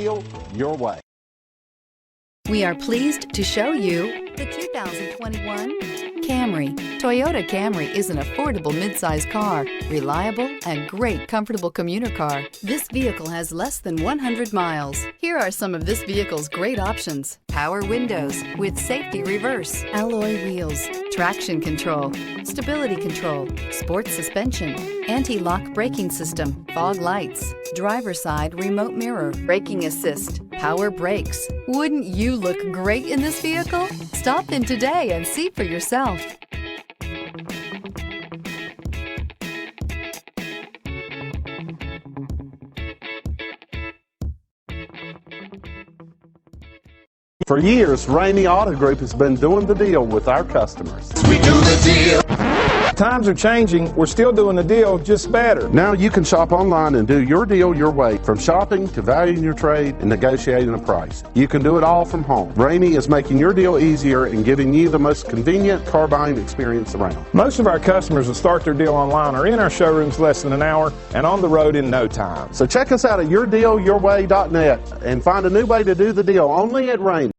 deal your way. We are pleased to show you the 2021 Camry. Toyota Camry is an affordable midsize car, reliable and great comfortable commuter car. This vehicle has less than 100 miles. Here are some of this vehicle's great options: power windows with safety reverse, alloy wheels, traction control, stability control, sports suspension, anti-lock braking system, fog lights, driver's side remote mirror, braking assist, power brakes. Wouldn't you look great in this vehicle? Stop in today and see for yourself. For years, Ramey Auto Group has been doing the deal with our customers. We do the deal. Times are changing. We're still doing the deal, just better. Now you can shop online and do your deal your way, from shopping to valuing your trade and negotiating a price. You can do it all from home. Ramey is making your deal easier and giving you the most convenient car buying experience around. Most of our customers that start their deal online are in our showrooms less than an hour and on the road in no time. So check us out at yourdealyourway.net and find a new way to do the deal only at Ramey.